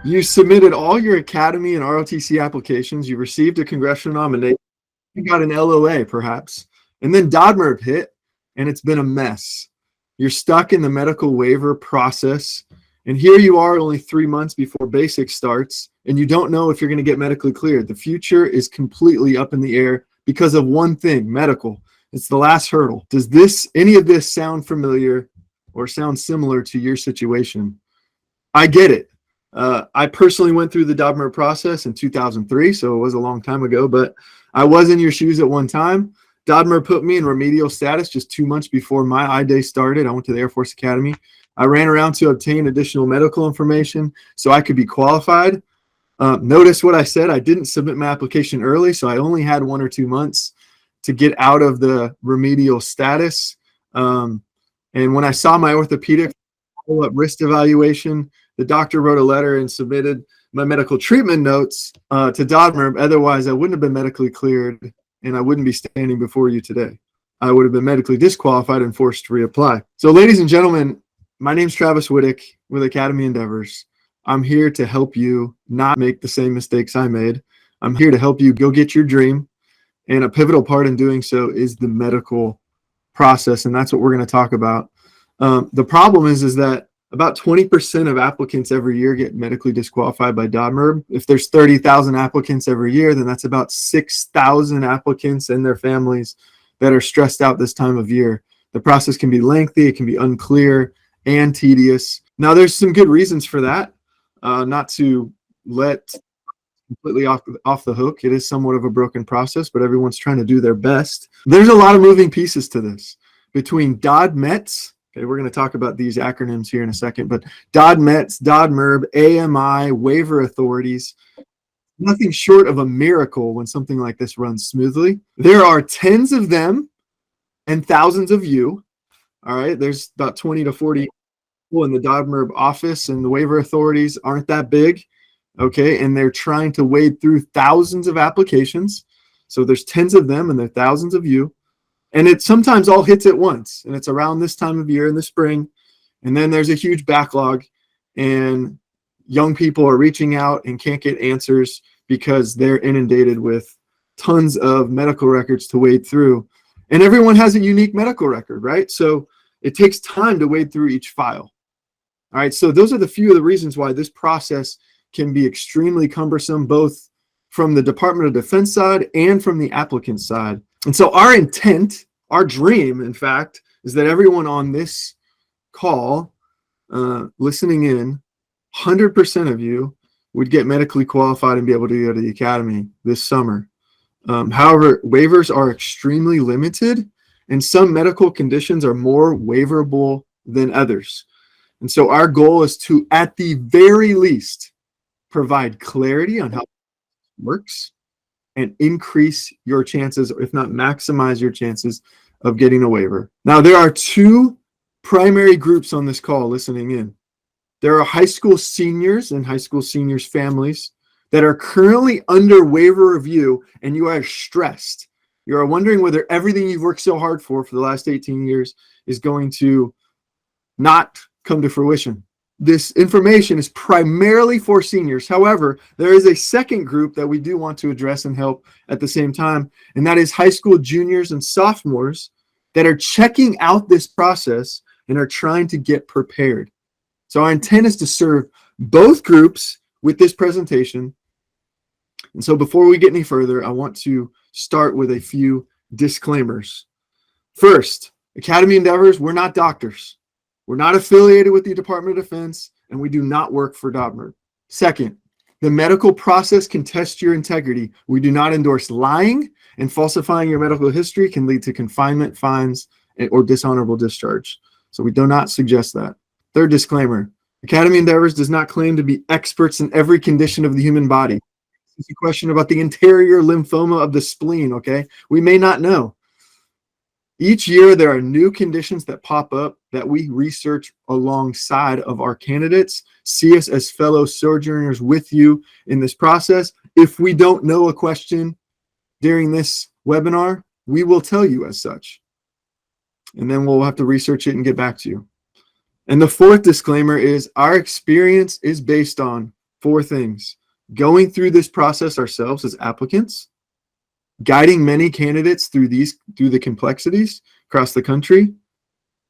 You submitted all your Academy and ROTC applications. You received a congressional nomination. You got an LOA, perhaps. And then DODMERB hit, and it's been a mess. You're stuck in the medical waiver process. And here you are only 3 months before basic starts, and you don't know if you're going to get medically cleared. The future is completely up in the air because of one thing, medical. It's the last hurdle. Does any of this sound familiar or sound similar to your situation? I get it. I personally went through the DODMERB process in 2003, so it was a long time ago, but I was in your shoes at one time. DODMERB put me in remedial status just 2 months before my I-Day started. I went to the Air Force Academy. I ran around to obtain additional medical information so I could be qualified. Notice what I said. I didn't submit my application early, so I only had 1 or 2 months to get out of the remedial status. And when I saw my orthopedic follow-up wrist evaluation, the doctor wrote a letter and submitted my medical treatment notes to DODMERB. Otherwise, I wouldn't have been medically cleared, and I wouldn't be standing before you today. I would have been medically disqualified and forced to reapply. So, ladies and gentlemen, my name's Travis Whittick with Academy Endeavors. I'm here to help you not make the same mistakes I made. I'm here to help you go get your dream. And a pivotal part in doing so is the medical process, and that's what we're going to talk about. The problem is that about 20% of applicants every year get medically disqualified by DODMERB. If there's 30,000 applicants every year, then that's about 6,000 applicants and their families that are stressed out this time of year. The process can be lengthy, it can be unclear and tedious. Now, there's some good reasons for that, not to let completely off the hook. It is somewhat of a broken process, but everyone's trying to do their best. There's a lot of moving pieces to this between DODMETS. Okay, we're going to talk about these acronyms here in a second, but DODMETS, DODMERB, AMI, waiver authorities. Nothing short of a miracle when something like this runs smoothly. There are tens of them and thousands of you. All right, there's about 20 to 40 people in the DODMERB office, and the waiver authorities aren't that big. Okay, and they're trying to wade through thousands of applications. So there's tens of them and there are thousands of you. And it sometimes all hits at once, and it's around this time of year in the spring. And then there's a huge backlog, and young people are reaching out and can't get answers because they're inundated with tons of medical records to wade through. And everyone has a unique medical record, right? So it takes time to wade through each file. All right, so those are the few of the reasons why this process can be extremely cumbersome, both from the Department of Defense side and from the applicant side. And so our intent, our dream, in fact, is that everyone on this call, listening in, 100% of you would get medically qualified and be able to go to the academy this summer. However, waivers are extremely limited, and some medical conditions are more waiverable than others. And so our goal is to, at the very least, provide clarity on how it works and increase your chances, or if not maximize your chances of getting a waiver. Now, there are two primary groups on this call listening in. There are high school seniors and high school seniors' families that are currently under waiver review, and you are stressed. You are wondering whether everything you've worked so hard for the last 18 years is going to not come to fruition. This information is primarily for seniors. However, there is a second group that we do want to address and help at the same time, and that is high school juniors and sophomores that are checking out this process and are trying to get prepared. So our intent is to serve both groups with this presentation. And so before we get any further, I want to start with a few disclaimers. First, Academy Endeavors, we're not doctors. We're not affiliated with the Department of Defense, and we do not work for DODMERB. Second, the medical process can test your integrity. We do not endorse lying, and falsifying your medical history can lead to confinement, fines, or dishonorable discharge. So we do not suggest that. Third disclaimer, Academy Endeavors does not claim to be experts in every condition of the human body. It's a question about the interior lymphoma of the spleen, okay? We may not know. Each year, there are new conditions that pop up that we research alongside of our candidates. See us as fellow sojourners with you in this process. If we don't know a question during this webinar, we will tell you as such. And then we'll have to research it and get back to you. And the fourth disclaimer is our experience is based on 4 things: going through this process ourselves as applicants, guiding many candidates through the complexities across the country,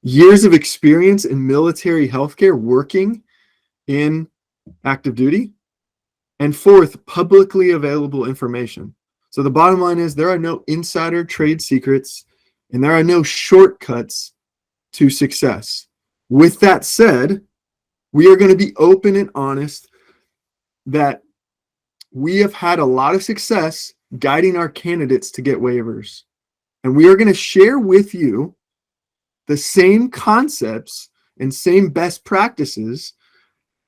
years of experience in military healthcare working in active duty, and 4th, publicly available information. So the bottom line is there are no insider trade secrets and there are no shortcuts to success. With that said, we are going to be open and honest that we have had a lot of success guiding our candidates to get waivers. And we are going to share with you the same concepts and same best practices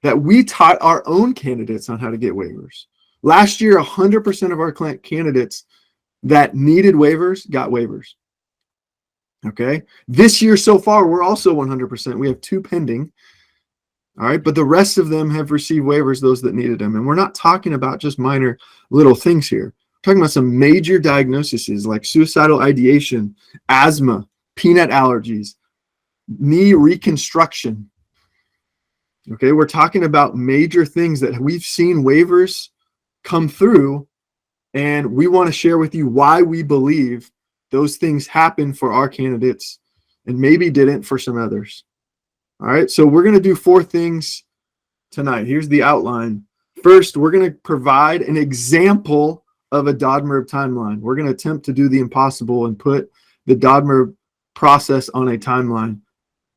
that we taught our own candidates on how to get waivers. Last year, 100% of our candidates that needed waivers got waivers. Okay. This year so far, we're also 100%. We have 2 pending. All right. But the rest of them have received waivers, those that needed them. And we're not talking about just minor little things here. We're talking about some major diagnoses like suicidal ideation, asthma, peanut allergies, knee reconstruction. Okay. We're talking about major things that we've seen waivers come through. And we want to share with you why we believe those things happen for our candidates and maybe didn't for some others. All right, so we're going to do 4 things tonight. Here's the outline. First, we're going to provide an example of a DODMERB timeline. We're going to attempt to do the impossible and put the DODMERB process on a timeline.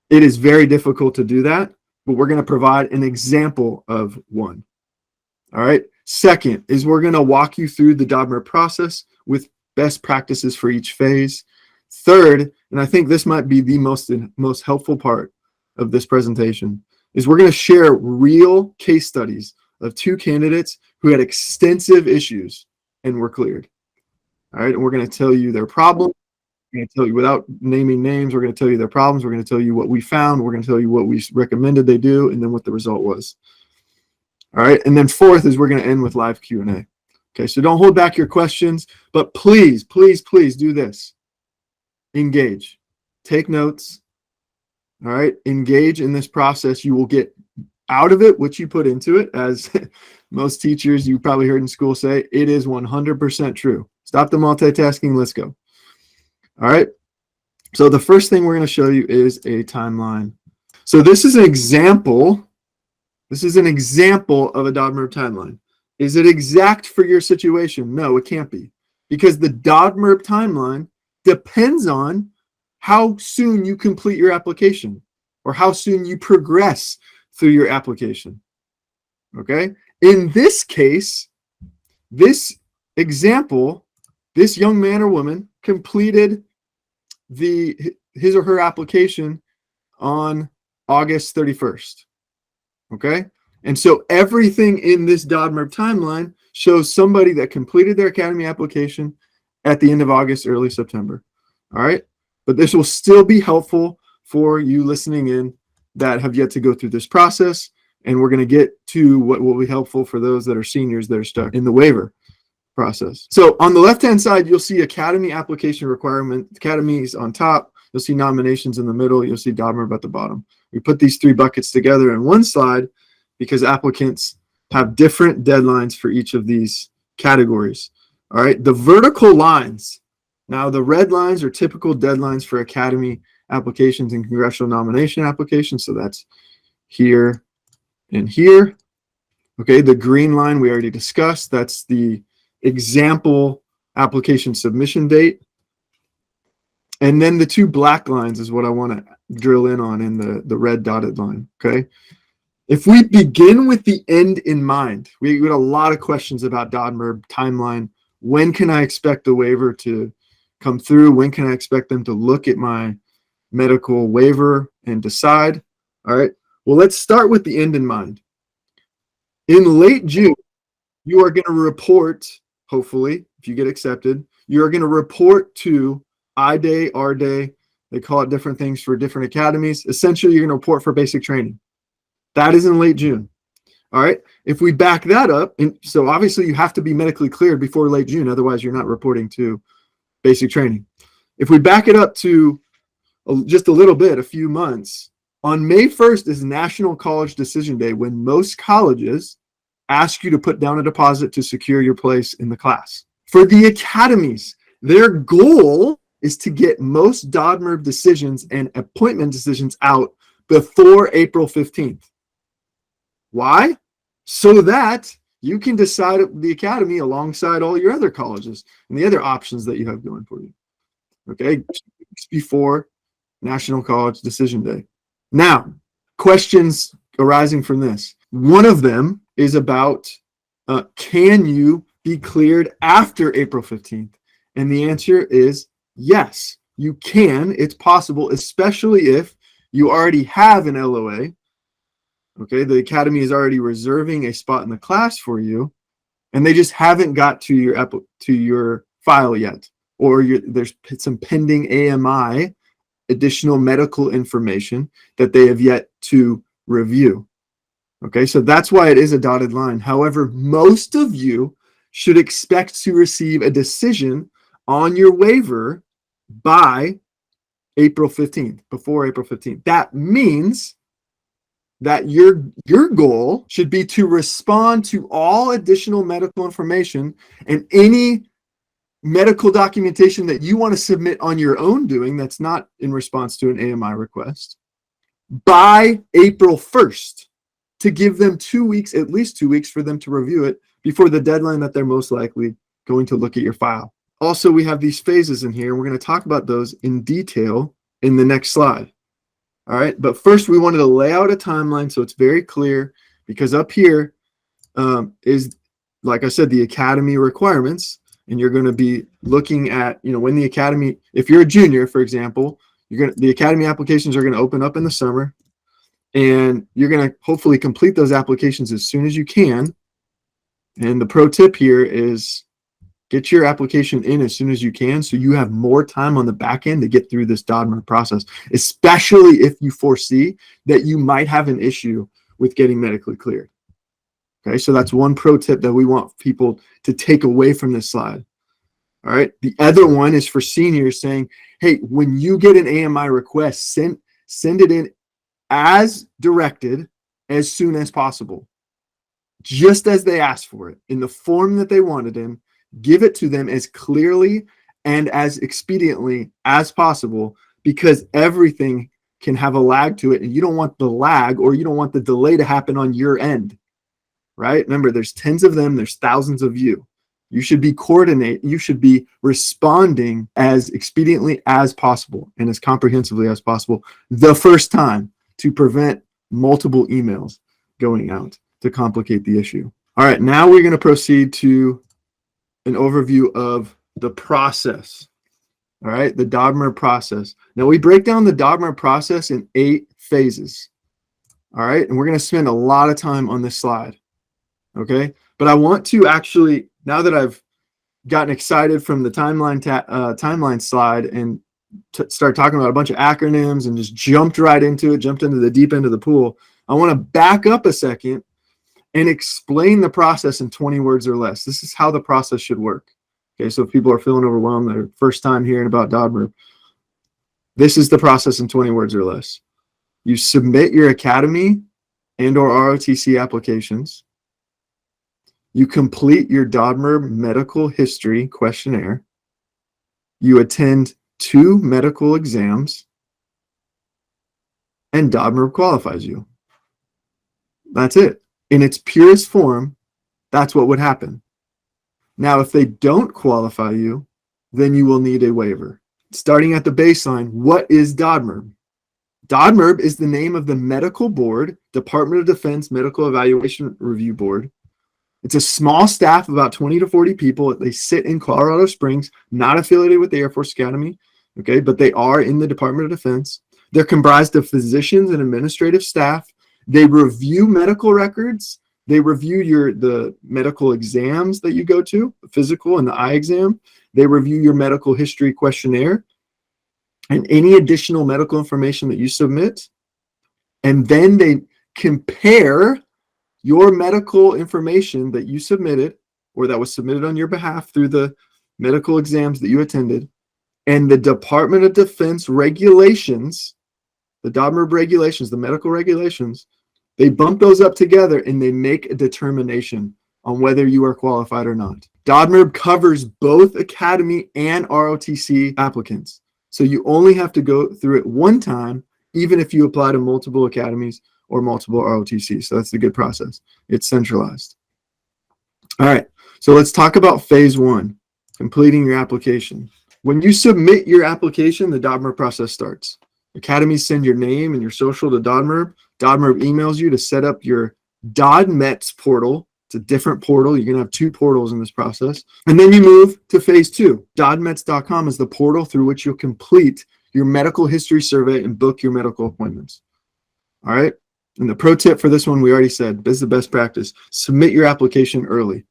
It is very difficult to do that, but we're going to provide an example of one. All right. Second is we're going to walk you through the DODMERB process with best practices for each phase. Third, and I think this might be the most helpful part of this presentation, is we're going to share real case studies of 2 candidates who had extensive issues and were cleared. All right, and we're going to tell you their problem. We're going to tell you, without naming names, we're going to tell you their problems. We're going to tell you what we found. We're going to tell you what we recommended they do, and then what the result was. All right, and then 4th is we're going to end with live Q&A. Okay, so don't hold back your questions, but please, please, please do this. Engage. Take notes. All right, engage in this process. You will get out of it what you put into it. As most teachers you probably heard in school say, it is 100% true. Stop the multitasking. Let's go. All right, so the first thing we're going to show you is a timeline. So this is an example. This is an example of a DODMERB timeline. Is it exact for your situation? No, it can't be, because the DODMERB timeline depends on how soon you complete your application or how soon you progress through your application. Okay. In this case, this example, this young man or woman completed his or her application on August 31st. Okay. And so everything in this DODMERB timeline shows somebody that completed their Academy application at the end of August, early September. All right. But this will still be helpful for you listening in that have yet to go through this process. And we're going to get to what will be helpful for those that are seniors that are stuck in the waiver process. So on the left-hand side, you'll see Academy application requirement. Academy is on top. You'll see nominations in the middle. You'll see DODMERB at the bottom. We put these 3 buckets together in one slide because applicants have different deadlines for each of these categories. All right, the vertical lines. Now, the red lines are typical deadlines for Academy applications and Congressional nomination applications. So that's here and here. Okay, the green line we already discussed. That's the example application submission date. And then the 2 black lines is what I want to drill in on in the red dotted line. Okay. If we begin with the end in mind, we get a lot of questions about DODMERB timeline. When can I expect the waiver to come through? When can I expect them to look at my medical waiver and decide? All right. Well, let's start with the end in mind. In late June, you are going to report, hopefully, if you get accepted, you're going to report to I-Day, R-Day. They call it different things for different academies. Essentially, you're going to report for basic training. That is in late June. All right. If we back that up, and so obviously you have to be medically cleared before late June. Otherwise, you're not reporting to basic training. If we back it up to just a little bit, a few months, on May 1st is National College Decision Day, when most colleges ask you to put down a deposit to secure your place in the class. For the academies, their goal is to get most DODMERB decisions and appointment decisions out before April 15th. Why? So that you can decide the academy alongside all your other colleges and the other options that you have going for you. Okay, 2 weeks before National College Decision Day. Now, questions arising from this. One of them is about, can you be cleared after April 15th? And the answer is yes, you can. It's possible, especially if you already have an LOA. Okay, the academy is already reserving a spot in the class for you, and they just haven't got to your file yet, or there's some pending AMI, additional medical information, that they have yet to review. Okay, so that's why it is a dotted line. However, most of you should expect to receive a decision on your waiver by April 15th, before April 15th. That means that your goal should be to respond to all additional medical information and any medical documentation that you want to submit on your own doing that's not in response to an AMI request by April 1st, to give them 2 weeks, at least 2 weeks, for them to review it before the deadline that they're most likely going to look at your file. Also, we have these phases in here. We're going to talk about those in detail in the next slide. All right, but first we wanted to lay out a timeline so it's very clear, because up here is, like I said, the academy requirements, and you're going to be looking at, when the academy, if you're a junior, for example, the academy applications are going to open up in the summer, and you're going to hopefully complete those applications as soon as you can. And the pro tip here is get your application in as soon as you can, so you have more time on the back end to get through this DODMERB process, especially if you foresee that you might have an issue with getting medically cleared. Okay, so that's one pro tip that we want people to take away from this slide. All right, the other one is for seniors, saying, hey, when you get an AMI request, send it in as directed as soon as possible, just as they asked for it, in the form that they wanted in. Give it to them as clearly and as expediently as possible, because everything can have a lag to it, and you don't want the lag, or you don't want the delay to happen on your end, right? Remember, there's tens of them, there's thousands of you. You should be you should be responding as expediently as possible and as comprehensively as possible the first time, to prevent multiple emails going out to complicate the issue. All right, now we're going to proceed to an overview of the process. All right, the DODMERB process. Now we break down the DODMERB process in 8 phases. All right, and we're going to spend a lot of time on this slide. Okay, but I want to actually, now that I've gotten excited from the timeline slide and start talking about a bunch of acronyms and just jumped right into it, jumped into the deep end of the pool, I want to back up a second and explain the process in 20 words or less. This is how the process should work. Okay, so if people are feeling overwhelmed, their first time hearing about DODMERB, this is the process in 20 words or less. You submit your Academy and or ROTC applications. You complete your DODMERB medical history questionnaire. You attend 2 medical exams, and DODMERB qualifies you. That's it. In its purest form, that's what would happen. Now, if they don't qualify you, then you will need a waiver. Starting at the baseline, what is DODMERB? DODMERB is the name of the medical board, Department of Defense Medical Evaluation Review Board. It's a small staff, about 20 to 40 people. They sit in Colorado Springs, not affiliated with the Air Force Academy, okay, but they are in the Department of Defense. They're comprised of physicians and administrative staff. They review medical records. They review the medical exams that you go to, the physical and the eye exam. They review your medical history questionnaire and any additional medical information that you submit. And then they compare your medical information that you submitted, or that was submitted on your behalf through the medical exams that you attended, and the Department of Defense regulations, the DODMERB regulations, the medical regulations, They bump those up together and they make a determination on whether you are qualified or not. DODMERB covers both Academy and ROTC applicants. So you only have to go through it one time, even if you apply to multiple academies or multiple ROTCs. So that's the good process. It's centralized. All right, so let's talk about phase one, completing your application. When you submit your application, the DODMERB process starts. Academies send your name and your social to DODMERB. DODMERB emails you to set up your DODMETS portal. It's a different portal. You're going to have two portals in this process. And then you move to phase two. DODMETS.com is the portal through which you'll complete your medical history survey and book your medical appointments. All right. And the pro tip for this one, we already said, this is the best practice. Submit your application early.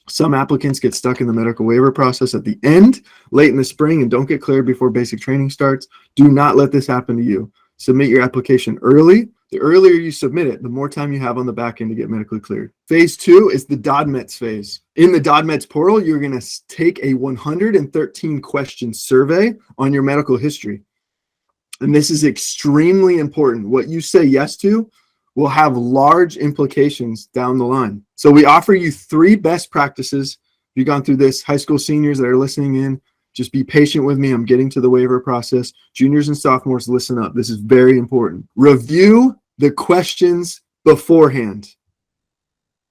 Some applicants get stuck in the medical waiver process at the end, late in the spring, and don't get cleared before basic training starts. Do not let this happen to you. Submit your application early. The earlier you submit it, the more time you have on the back end to get medically cleared. Phase two is the DODMETS phase. In the DODMETS portal, you're going to take a 113 question survey on your medical history. And this is extremely important. What you say yes to will have large implications down the line. So we offer you 3 best practices. If you've gone through this, high school seniors that are listening in, just be patient with me. I'm getting to the waiver process. Juniors and sophomores, listen up. This is very important. Review the questions beforehand.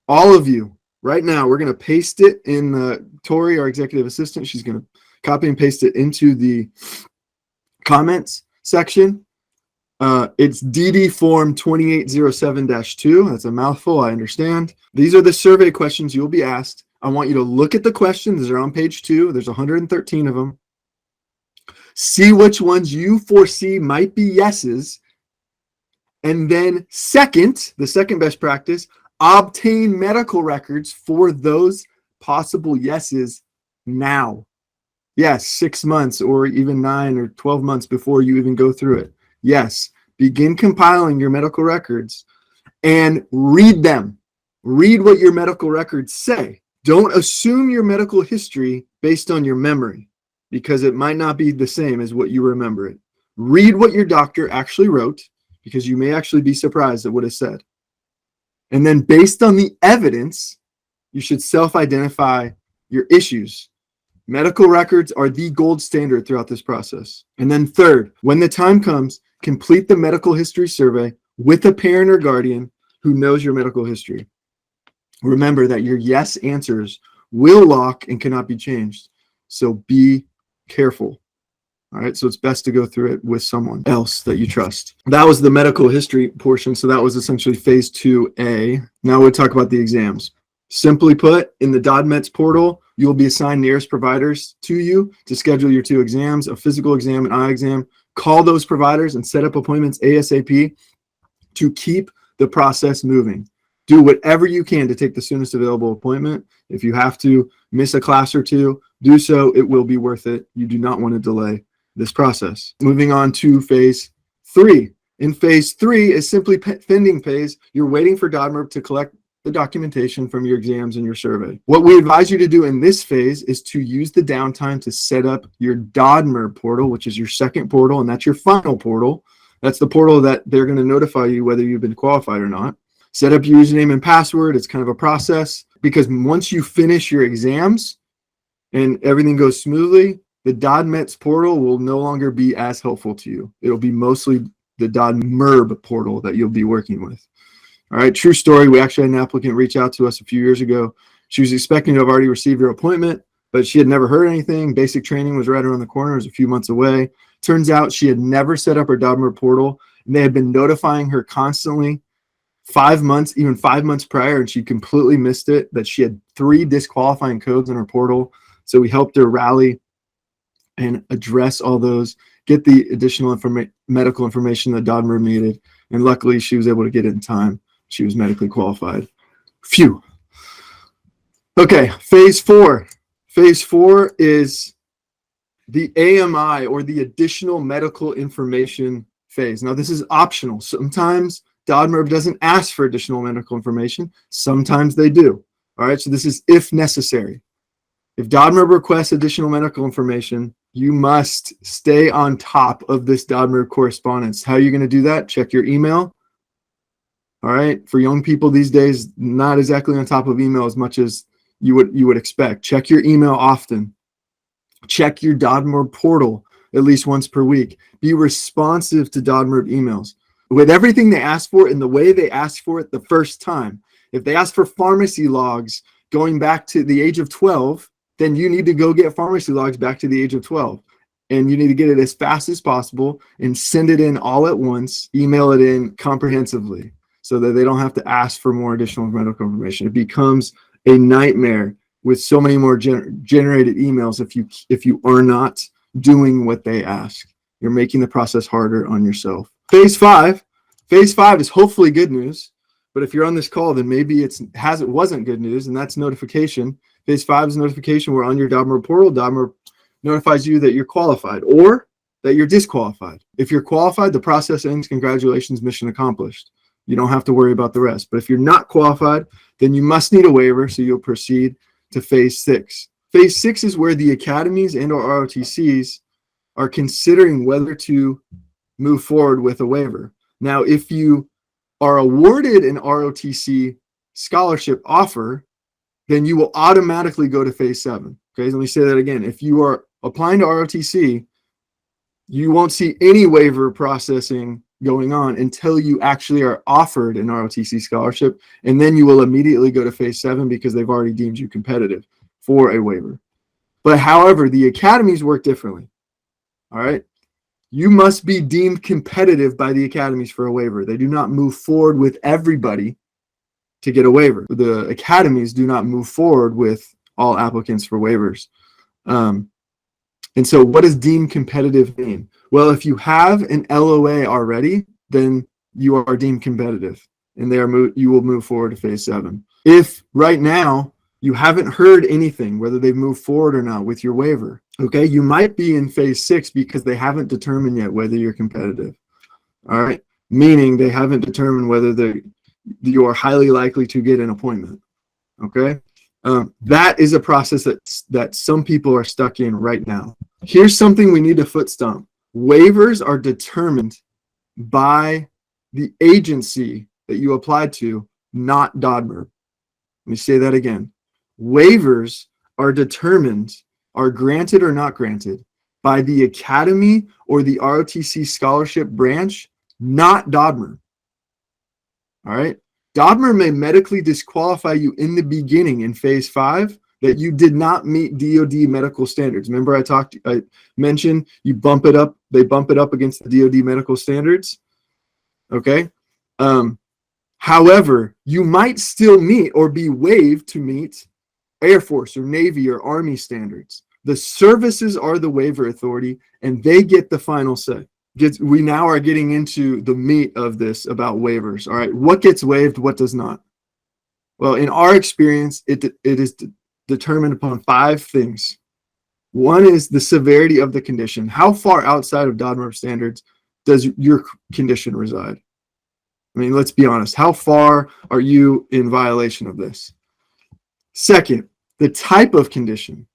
All of you, right now, we're going to paste it in Tori, our executive assistant. She's going to copy and paste it into the comments section. It's DD form 2807-2. That's a mouthful, I understand. These are the survey questions you'll be asked. I want you to look at the questions. They're on page 2. There's 113 of them. See which ones you foresee might be yeses. And then second, the second best practice, obtain medical records for those possible yeses now. Yes, 6 months or even 9 or 12 months before you even go through it. Yes, begin compiling your medical records and read them. Read what your medical records say. Don't assume your medical history based on your memory, because it might not be the same as what you remember it. Read what your doctor actually wrote, because you may actually be surprised at what is said. And then based on the evidence, you should self-identify your issues. Medical records are the gold standard throughout this process. And then third, when the time comes, complete the medical history survey with a parent or guardian who knows your medical history. Remember that your yes answers will lock and cannot be changed. So be careful. All right, so it's best to go through it with someone else that you trust. That was the medical history portion. So that was essentially phase 2A. Now we'll talk about the exams. Simply put, in the DODMETS portal, you will be assigned nearest providers to you to schedule your 2 exams, a physical exam and eye exam. Call those providers and set up appointments ASAP to keep the process moving. Do whatever you can to take the soonest available appointment. If you have to miss a class or 2, do so. It will be worth it. You do not want to delay this process. Moving on to phase 3. In phase 3 is simply pending phase. You're waiting for DODMERB to collect the documentation from your exams and your survey. What we advise you to do in this phase is to use the downtime to set up your DODMERB portal, which is your second portal, and that's your final portal. That's the portal that they're going to notify you whether you've been qualified or not. Set up your username and password. It's kind of a process, because once you finish your exams and everything goes smoothly, the DODMETS portal will no longer be as helpful to you. It'll be mostly the DODMERB portal that you'll be working with. All right, true story. We actually had an applicant reach out to us a few years ago. She was expecting to have already received her appointment, but she had never heard anything. Basic training was right around the corner. It was a few months away. Turns out she had never set up her DODMERB portal, and they had been notifying her constantly 5 months, even 5 months prior, and she completely missed it, that she had 3 disqualifying codes in her portal. So we helped her rally and address all those, get the additional medical information that DODMERB needed, and luckily she was able to get it in time. She was medically qualified. Phew. Okay, phase 4. Phase 4 is the AMI, or the additional medical information phase. Now, this is optional. Sometimes DODMERB doesn't ask for additional medical information. Sometimes they do. All right, so this is if necessary. If DODMERB requests additional medical information, you must stay on top of this DODMERB correspondence. How are you going to do that? Check your email. All right. For young people these days, not exactly on top of email as much as you would expect. Check your email often. Check your DODMERB portal at least once per week. Be responsive to DODMERB emails with everything they ask for in the way they asked for it the first time. If they ask for pharmacy logs going back to the age of 12, then you need to go get pharmacy logs back to the age of 12. And you need to get it as fast as possible and send it in all at once, email it in comprehensively so that they don't have to ask for more additional medical information. It becomes a nightmare with so many more generated emails if you are not doing what they ask. You're making the process harder on yourself. Phase 5 is hopefully good news, but if you're on this call, then maybe it wasn't good news, and that's notification. Phase 5 is notification. We're on your DODMERB portal. DODMERB notifies you that you're qualified or that you're disqualified. If you're qualified, the process ends. Congratulations, mission accomplished. You don't have to worry about the rest. But if you're not qualified, then you must need a waiver, so you'll proceed to phase 6. Phase 6 is where the academies and or ROTCs are considering whether to move forward with a waiver. Now, if you are awarded an ROTC scholarship offer, then you will automatically go to phase 7. Okay, let me say that again. If you are applying to ROTC, you won't see any waiver processing going on until you actually are offered an ROTC scholarship, and then you will immediately go to phase 7 because they've already deemed you competitive for a waiver. But however, the academies work differently. All right, you must be deemed competitive by the academies for a waiver. They do not move forward with everybody to get a waiver. The academies do not move forward with all applicants for waivers. And so what does deemed competitive mean? Well, if you have an LOA already, then you are deemed competitive, and you will move forward to phase 7. If right now you haven't heard anything, whether they've moved forward or not with your waiver, okay, you might be in phase 6 because they haven't determined yet whether you're competitive. All right, meaning they haven't determined whether you are highly likely to get an appointment. Okay. That is a process that some people are stuck in right now. Here's something we need to foot stomp. Waivers are determined by the agency that you applied to, not DODMERB. Let me say that again. Waivers are granted or not granted by the academy or the ROTC scholarship branch, not DODMERB. All right. DODMERB may medically disqualify you in the beginning in phase 5 that you did not meet DOD medical standards. Remember I mentioned they bump it up against the DOD medical standards. Okay. However, you might still meet or be waived to meet Air Force or Navy or Army standards. The services are the waiver authority, and they get the final say. We now are getting into the meat of this about waivers. All right, what gets waived, what does not? Well, in our experience, it is determined upon 5 things. One is the severity of the condition. How far outside of DODMERB standards does your condition reside? I mean, let's be honest. How far are you in violation of this? Second, the type of condition.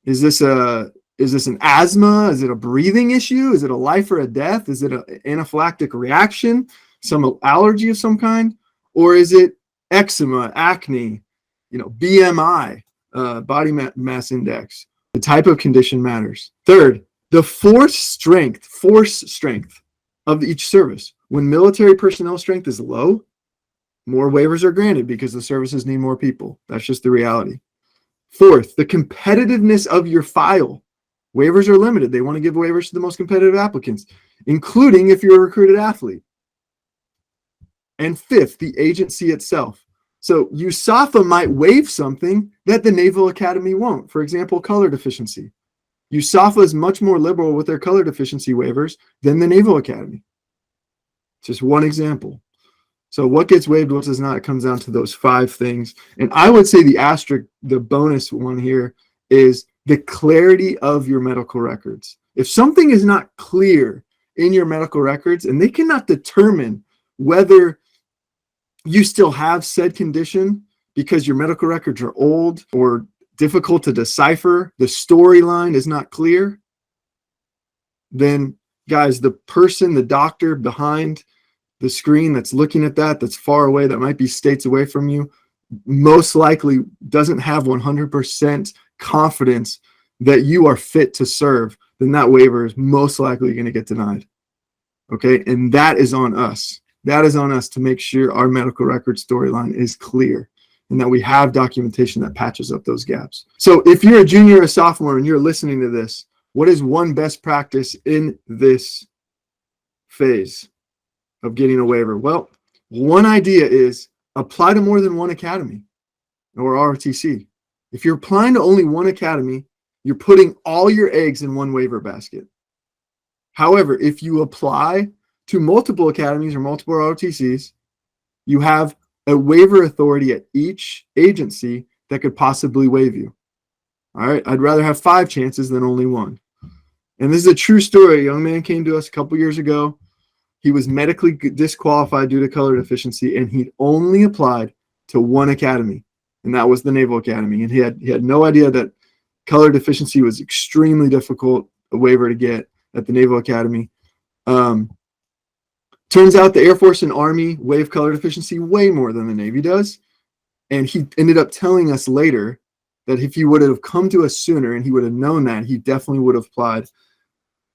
Is this an asthma? Is it a breathing issue? Is it a life or a death? Is it an anaphylactic reaction, some allergy of some kind? Or is it eczema, acne, BMI, body mass index? The type of condition matters. Third, the force strength of each service. When military personnel strength is low, more waivers are granted because the services need more people. That's just the reality. Fourth, the competitiveness of your file. Waivers are limited. They want to give waivers to the most competitive applicants, including if you're a recruited athlete. And fifth, the agency itself. So USAFA might waive something that the Naval Academy won't. For example, color deficiency. USAFA is much more liberal with their color deficiency waivers than the Naval Academy. Just one example. So what gets waived, what does not, it comes down to those 5 things. And I would say the asterisk, the bonus one here is the clarity of your medical records. If something is not clear in your medical records and they cannot determine whether you still have said condition because your medical records are old or difficult to decipher, the storyline is not clear, then guys, the doctor behind the screen that's looking at that, that's far away, that might be states away from you, most likely doesn't have 100% confidence that you are fit to serve, then that waiver is most likely going to get denied. Okay, and that is on us. That is on us to make sure our medical record storyline is clear and that we have documentation that patches up those gaps. So if you're a junior or a sophomore and you're listening to this, what is one best practice in this phase of getting a waiver? Well, one idea is apply to more than one academy or ROTC. If you're applying to only one academy, you're putting all your eggs in one waiver basket. However, if you apply to multiple academies or multiple ROTCs, you have a waiver authority at each agency that could possibly waive you. All right, I'd rather have 5 chances than only one. And this is a true story. A young man came to us a couple years ago. He was medically disqualified due to color deficiency, and he'd only applied to one academy, and that was the Naval Academy. And he had no idea that color deficiency was extremely difficult a waiver to get at the Naval Academy. Turns out the Air Force and Army waive color deficiency way more than the Navy does. And he ended up telling us later that if he would have come to us sooner and he would have known that, he definitely would have applied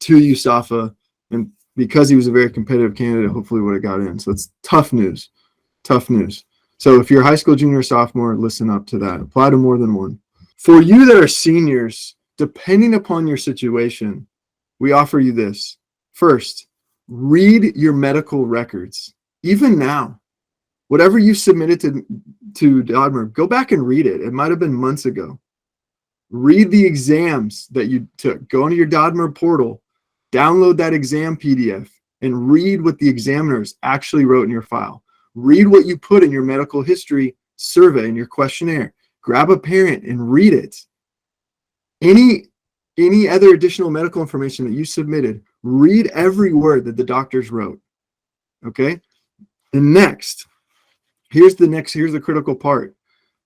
to USAFA. And because he was a very competitive candidate, hopefully would have got in. So it's tough news. Tough news. So if you're a high school junior or sophomore, listen up to that. Apply to more than one. For you that are seniors, depending upon your situation, we offer you this. First, read your medical records. Even now, whatever you submitted to DODMERB, go back and read it. It might have been months ago. Read the exams that you took. Go into your DODMERB portal, download that exam PDF, and read what the examiners actually wrote in your file. Read what you put in your medical history survey, in your questionnaire. Grab a parent and read it. Any other additional medical information that you submitted, read every word that the doctors wrote. Okay? And next, here's the critical part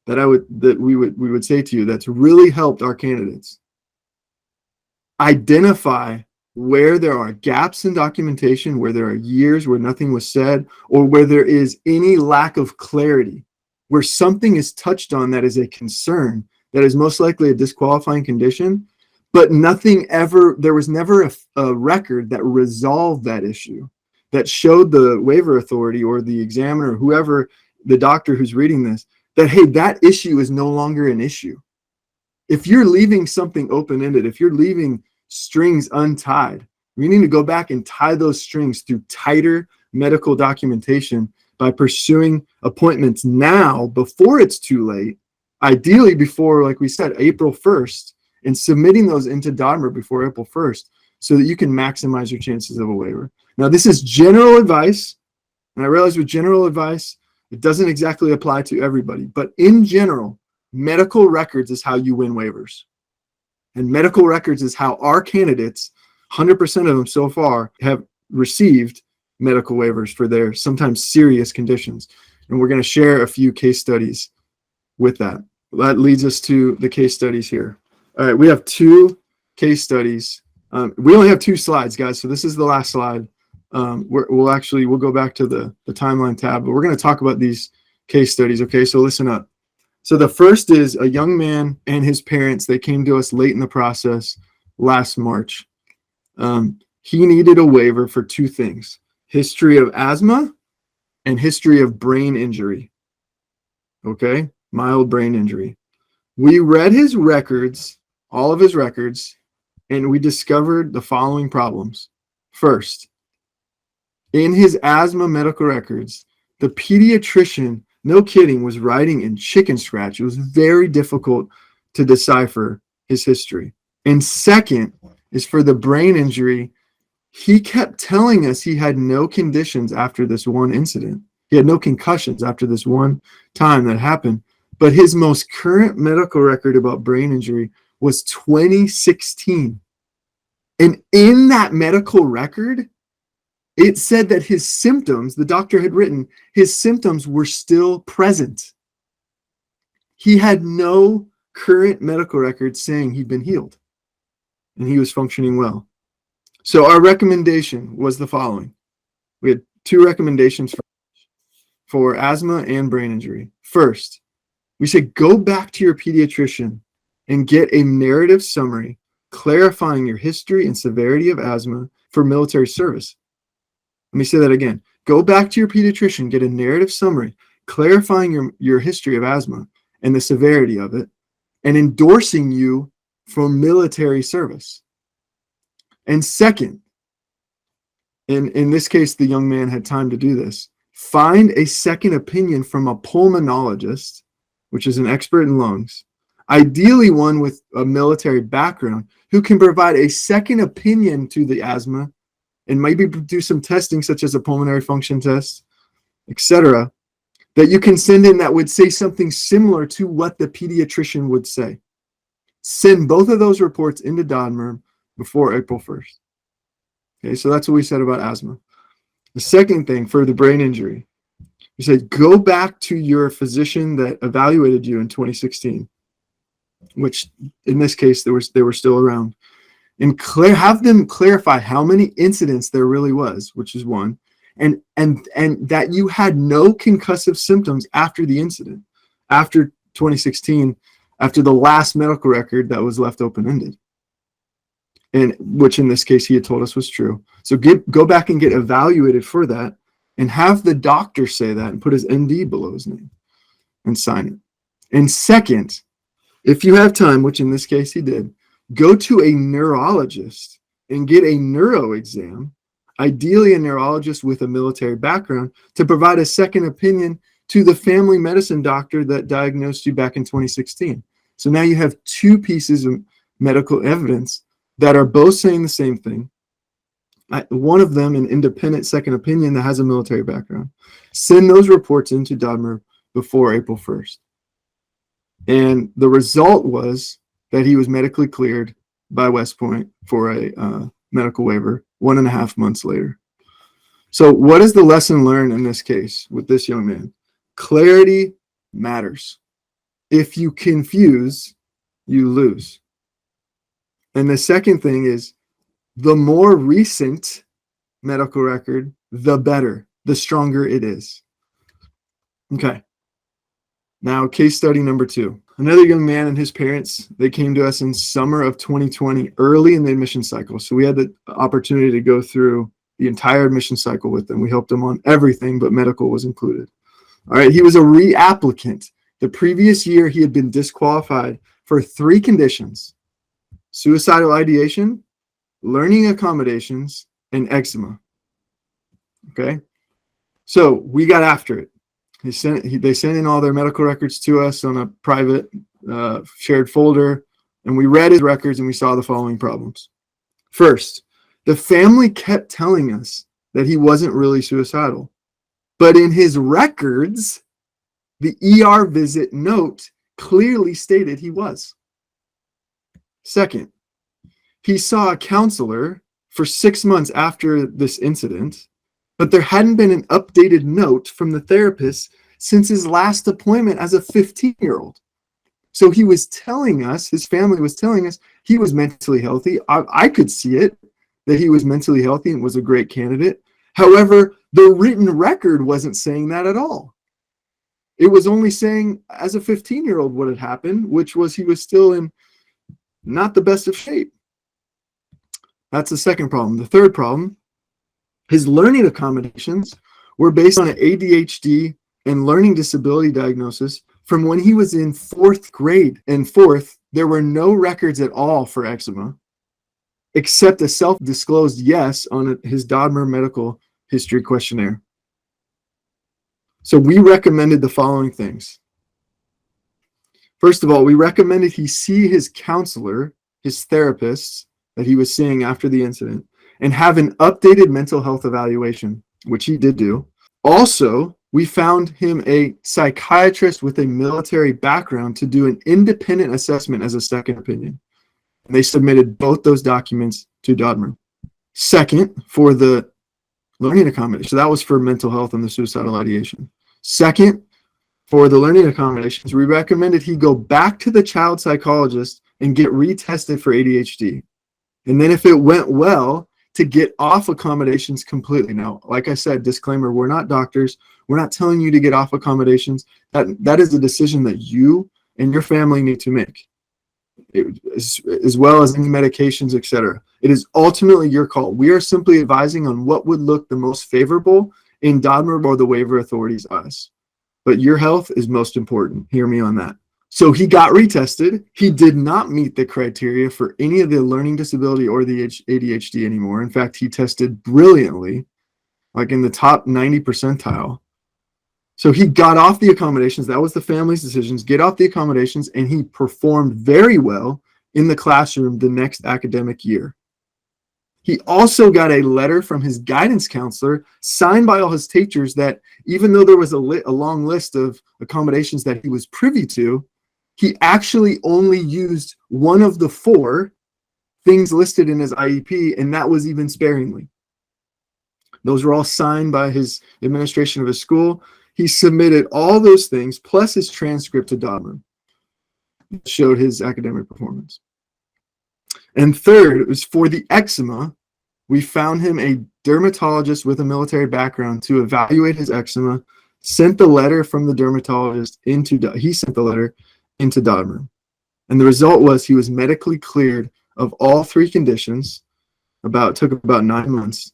that we would say to you that's really helped our candidates. Identify where there are gaps in documentation, where there are years where nothing was said, or where there is any lack of clarity, where something is touched on that is a concern, that is most likely a disqualifying condition, but there was never a record that resolved that issue, that showed the waiver authority or the examiner, whoever, the doctor who's reading this, that, hey, that issue is no longer an issue. If you're leaving something open-ended, if you're leaving strings untied, we need to go back and tie those strings through tighter medical documentation by pursuing appointments now before it's too late, ideally before, like we said, April 1st, and submitting those into DODMERB before April 1st so that you can maximize your chances of a waiver. Now, this is general advice, and I realize with general advice, it doesn't exactly apply to everybody, but in general, medical records is how you win waivers. And medical records is how our candidates, 100% of them so far, have received medical waivers for their sometimes serious conditions. And we're going to share a few case studies with that. That leads us to the case studies here. All right, we have 2 case studies. We only have 2 slides, guys, so this is the last slide. We'll go back to the timeline tab, but we're going to talk about these case studies, okay? So listen up. So the first is a young man and his parents. They came to us late in the process last March. He needed a waiver for 2 things: history of asthma and history of brain injury. Okay, mild brain injury. We read his records, all of his records, and we discovered the following problems. First, in his asthma medical records, the pediatrician, no kidding, was writing in chicken scratch. It was very difficult to decipher his history. And second is for the brain injury, he kept telling us he had no conditions after this one incident. He had no concussions after this one time that happened. But his most current medical record about brain injury was 2016. And in that medical record, it said that his symptoms, the doctor had written, his symptoms were still present. He had no current medical record saying he'd been healed and he was functioning well. So our recommendation was the following. We had two recommendations for asthma and brain injury. First, we say go back to your pediatrician and get a narrative summary clarifying your history and severity of asthma for military service. Let me say that again. Go back to your pediatrician, get a narrative summary clarifying your history of asthma and the severity of it, and endorsing you for military service. And second, in this case, the young man had time to do this, find a second opinion from a pulmonologist, which is an expert in lungs, ideally one with a military background, who can provide a second opinion to the asthma and maybe do some testing such as a pulmonary function test, etc., that you can send in that would say something similar to what the pediatrician would say. Send both of those reports into DODMERB before April 1st. Okay, so that's what we said about asthma. The second thing for the brain injury, we said go back to your physician that evaluated you in 2016, which in this case they were still around, and have them clarify how many incidents there really was, which is one, and that you had no concussive symptoms after the incident, after 2016, after the last medical record that was left open-ended, and which in this case he had told us was true. So go back and get evaluated for that, and have the doctor say that and put his ND below his name and sign it. And second, if you have time, which in this case he did, go to a neurologist and get a neuro exam, ideally a neurologist with a military background, to provide a second opinion to the family medicine doctor that diagnosed you back in 2016. So now you have two pieces of medical evidence that are both saying the same thing. One of them an independent second opinion that has a military background. Send those reports into DODMERB before April 1st. And the result was that he was medically cleared by West Point for a medical waiver 1.5 months later. So what is the lesson learned in this case with this young man? Clarity matters. If you confuse, you lose. And the second thing is, the more recent medical record, the better, the stronger it is. Okay. Now, case study number 2. Another young man and his parents, they came to us in summer of 2020, early in the admission cycle. So we had the opportunity to go through the entire admission cycle with them. We helped him on everything, but medical was included. All right, he was a reapplicant. The previous year, he had been disqualified for 3 conditions: suicidal ideation, learning accommodations, and eczema. Okay, so we got after it. They sent in all their medical records to us on a private shared folder, and we read his records and we saw the following problems. First, the family kept telling us that he wasn't really suicidal, but in his records, the ER visit note clearly stated he was. Second, he saw a counselor for 6 months after this incident, but there hadn't been an updated note from the therapist since his last appointment as a 15-year-old. So he was telling us, his family was telling us, he was mentally healthy. I could see it, that he was mentally healthy and was a great candidate. However, the written record wasn't saying that at all. It was only saying as a 15-year-old what had happened, which was he was still in not the best of shape. That's the second problem. The third problem, his learning accommodations were based on an ADHD and learning disability diagnosis from when he was in 4th grade. In 4th, there were no records at all for eczema, except a self-disclosed yes on his DODMERB medical history questionnaire. So we recommended the following things. First of all, we recommended he see his counselor, his therapist that he was seeing after the incident, and have an updated mental health evaluation, which he did do. Also, we found him a psychiatrist with a military background to do an independent assessment as a second opinion. And they submitted both those documents to DODMERB. Second, for the learning accommodation, so that was for mental health and the suicidal ideation. Second, for the learning accommodations, we recommended he go back to the child psychologist and get retested for ADHD. And then if it went well, to get off accommodations completely. Now, like I said, disclaimer, we're not doctors. We're not telling you to get off accommodations. That is a decision that you and your family need to make, as well as any medications, etc. It is ultimately your call. We are simply advising on what would look the most favorable in DODMERB or the waiver authority's eyes. But your health is most important. Hear me on that. So he got retested. He did not meet the criteria for any of the learning disability or the ADHD anymore. In fact, he tested brilliantly, like in the top 90 percentile. So he got off the accommodations. That was the family's decisions. Get off the accommodations, and he performed very well in the classroom the next academic year. He also got a letter from his guidance counselor signed by all his teachers that even though there was a long list of accommodations that he was privy to, he actually only used one of the 4 things listed in his IEP, and that was even sparingly. Those were all signed by his administration of his school. He submitted all those things plus his transcript to DODMERB. It showed his academic performance. And third, it was for the eczema. We found him a dermatologist with a military background to evaluate his eczema, sent the letter from the dermatologist into DODMERB. And the result was he was medically cleared of all 3 conditions, took about 9 months,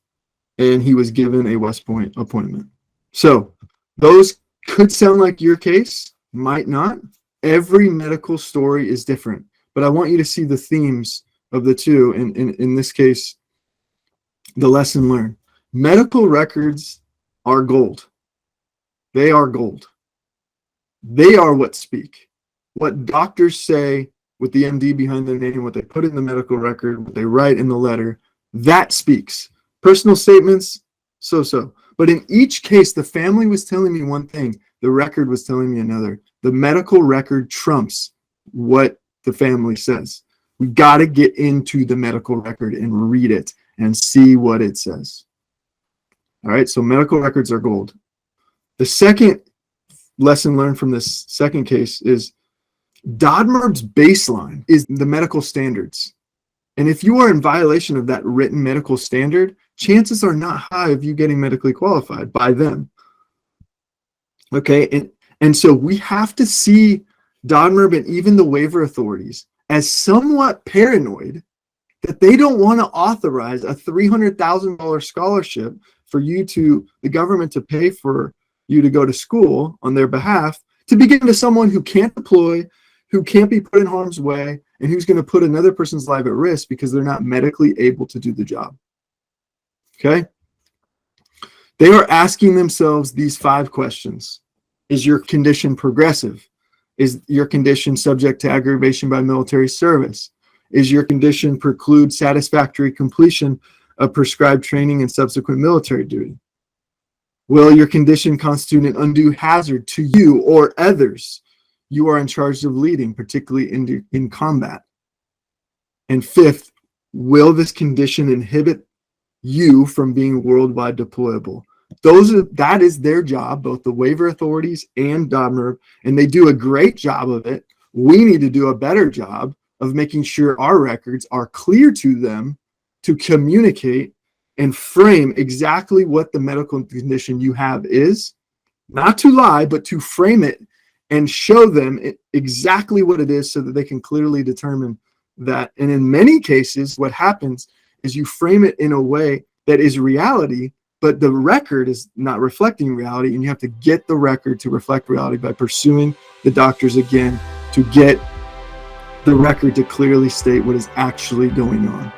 and he was given a West Point appointment. So those could sound like your case, might not. Every medical story is different, but I want you to see the themes of the two. In this case, the lesson learned. Medical records are gold. They are gold. They are what speak. What doctors say with the MD behind their name, what they put in the medical record, what they write in the letter, that speaks. Personal statements, so. But in each case, the family was telling me one thing. The record was telling me another. The medical record trumps what the family says. We got to get into the medical record and read it and see what it says. All right, so medical records are gold. The second lesson learned from this second case is DODMERB's baseline is the medical standards. And if you are in violation of that written medical standard, chances are not high of you getting medically qualified by them. Okay, and so we have to see DODMERB and even the waiver authorities as somewhat paranoid that they don't want to authorize a $300,000 scholarship for the government to pay for you to go to school on their behalf to be given to someone who can't deploy, who can't be put in harm's way, and who's going to put another person's life at risk because they're not medically able to do the job. Okay? They are asking themselves these 5 questions. Is your condition progressive? Is your condition subject to aggravation by military service? Is your condition preclude satisfactory completion of prescribed training and subsequent military duty? Will your condition constitute an undue hazard to you or others you are in charge of leading, particularly in combat? And 5th, will this condition inhibit you from being worldwide deployable? That is their job, both the waiver authorities and DODMERB, and they do a great job of it. We need to do a better job of making sure our records are clear to them to communicate and frame exactly what the medical condition you have is, not to lie, but to frame it and show them exactly what it is so that they can clearly determine that. And in many cases, what happens is you frame it in a way that is reality, but the record is not reflecting reality, and you have to get the record to reflect reality by pursuing the doctors again to get the record to clearly state what is actually going on.